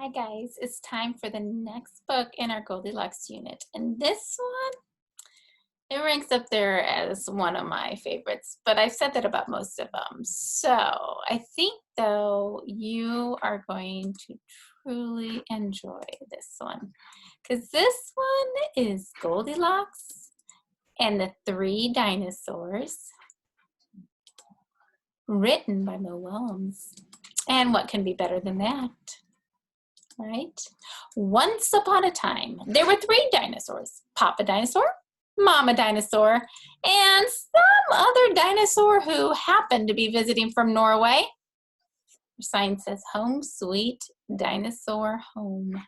Hi guys, it's time for the next book in our Goldilocks unit. And this one, it ranks up there as one of my favorites, but I've said that about most of them. So I think though you are going to truly enjoy this one because this one is Goldilocks and the Three Dinosaurs, written by Mo Willems. And what can be better than that? Right? Once upon a time, there were three dinosaurs: Papa Dinosaur, Mama Dinosaur, and some other dinosaur who happened to be visiting from Norway. Your sign says, "Home Sweet Dinosaur Home."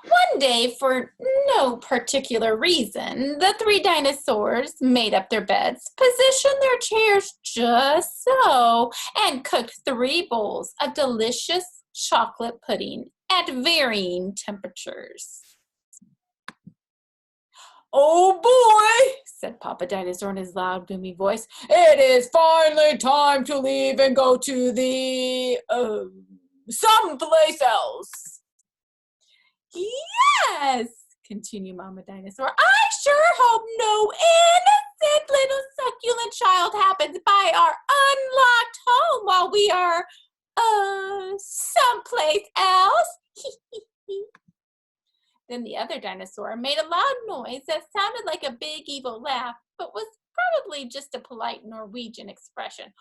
One day, for no particular reason, the three dinosaurs made up their beds, positioned their chairs just so, and cooked 3 bowls of delicious chocolate pudding at varying temperatures. "Oh boy," said Papa Dinosaur in his loud, boomy voice, "it is finally time to leave and go to the, someplace else." "Yes," continued Mama Dinosaur, "I sure hope no innocent little succulent child happens by our unlocked home while we are, someplace else." Then the other dinosaur made a loud noise that sounded like a big evil laugh, but was probably just a polite Norwegian expression.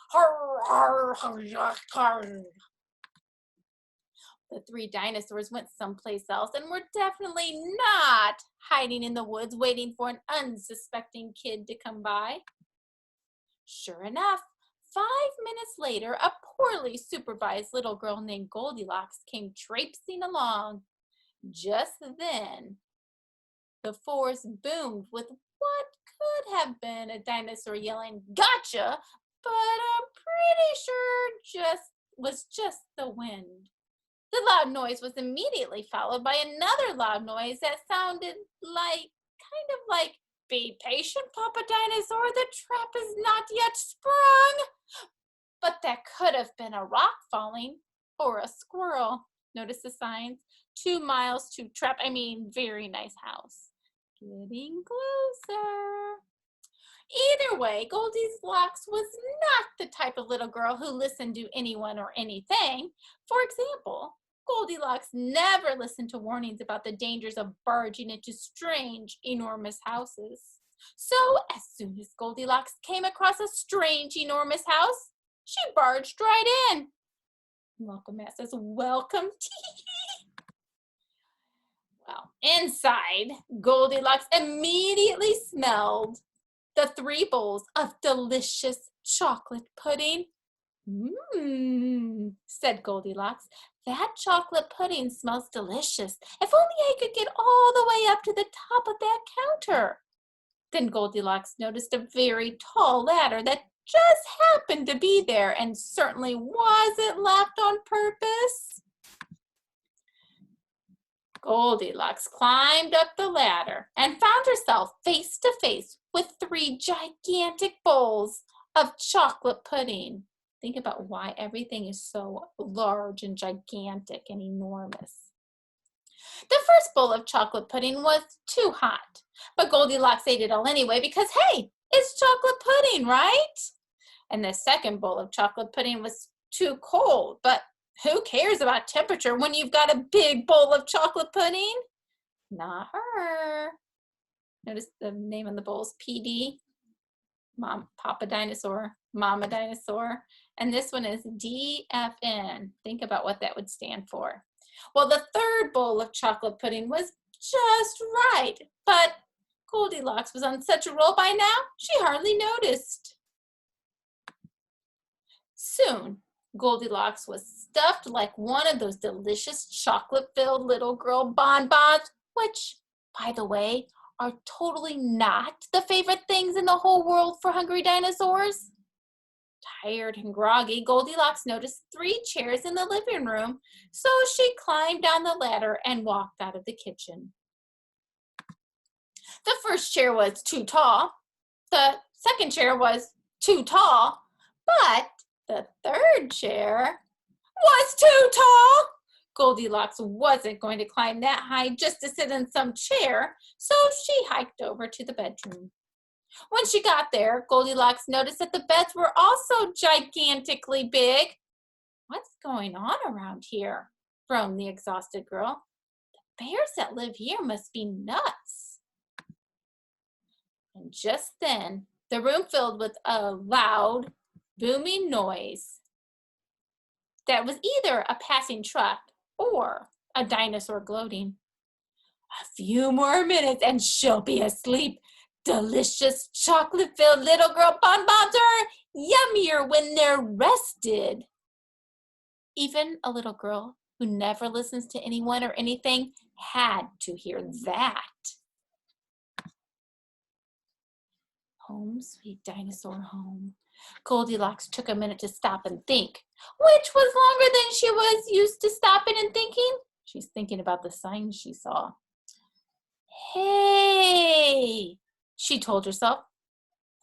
The three dinosaurs went someplace else and were definitely not hiding in the woods waiting for an unsuspecting kid to come by. Sure enough, 5 minutes later, a poorly supervised little girl named Goldilocks came traipsing along. Just then, the forest boomed with what could have been a dinosaur yelling, "Gotcha!" but I'm pretty sure was just the wind. The loud noise was immediately followed by another loud noise that sounded kind of like, "Be patient, Papa Dinosaur, the trap is not yet sprung." But that could have been a rock falling or a squirrel. Notice the signs. 2 miles to trap, very nice house. Getting closer. Either way, Goldilocks was not the type of little girl who listened to anyone or anything. For example, Goldilocks never listened to warnings about the dangers of barging into strange, enormous houses. So, as soon as Goldilocks came across a strange, enormous house, she barged right in. Welcome, Matt says, "Welcome." Well, inside, Goldilocks immediately smelled the 3 bowls of delicious chocolate pudding. "Mmm," said Goldilocks, "that chocolate pudding smells delicious. If only I could get all the way up to the top of that counter." Then Goldilocks noticed a very tall ladder that just happened to be there and certainly wasn't left on purpose. Goldilocks climbed up the ladder and found herself face to face with 3 gigantic bowls of chocolate pudding. Think about why everything is so large and gigantic and enormous. The first bowl of chocolate pudding was too hot, but Goldilocks ate it all anyway because, hey, it's chocolate pudding, right? And the second bowl of chocolate pudding was too cold, but who cares about temperature when you've got a big bowl of chocolate pudding? Not her. Notice the name of the bowls: PD, Papa Dinosaur, Mama Dinosaur, and this one is DFN. Think about what that would stand for. Well, the third bowl of chocolate pudding was just right, but Goldilocks was on such a roll by now, she hardly noticed. Soon, Goldilocks was stuffed like one of those delicious chocolate-filled little girl bonbons, which, by the way, are totally not the favorite things in the whole world for hungry dinosaurs. Tired and groggy, Goldilocks noticed 3 chairs in the living room, so she climbed down the ladder and walked out of the kitchen. The first chair was too tall. The second chair was too tall, but the third chair was too tall. Goldilocks wasn't going to climb that high just to sit in some chair, so she hiked over to the bedroom. When she got there, Goldilocks noticed that the beds were also gigantically big. "What's going on around here?" groaned the exhausted girl. "The bears that live here must be nuts." And just then, the room filled with a loud, booming noise that was either a passing truck or a dinosaur gloating. "A few more minutes and she'll be asleep. Delicious chocolate-filled little girl bonbons are yummier when they're rested." Even a little girl who never listens to anyone or anything had to hear that. Home, sweet dinosaur home. Goldilocks took a minute to stop and think, which was longer than she was used to stopping and thinking. She's thinking about the signs she saw. "Hey," she told herself,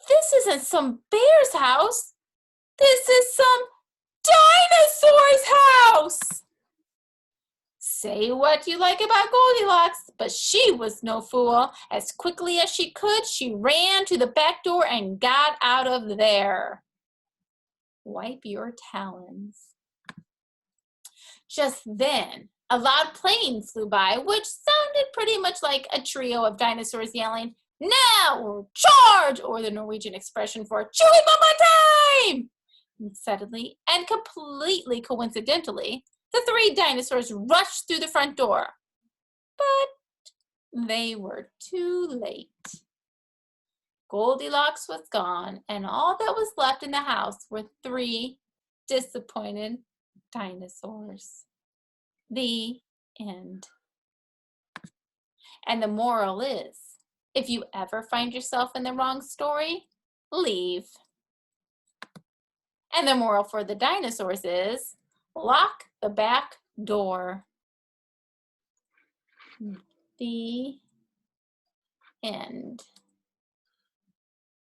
"this isn't some bear's house. This is some dinosaur's house." Say what you like about Goldilocks, but she was no fool. As quickly as she could, she ran to the back door and got out of there. Wipe your talons. Just then, a loud plane flew by, which sounded pretty much like a trio of dinosaurs yelling, "Now!" or "Charge!" or the Norwegian expression for "Chewy Mama time!" And suddenly, and completely coincidentally, the three dinosaurs rushed through the front door. But they were too late. Goldilocks was gone, and all that was left in the house were three disappointed dinosaurs. The end. And the moral is, if you ever find yourself in the wrong story, leave. And the moral for the dinosaurs is, lock the back door. The end.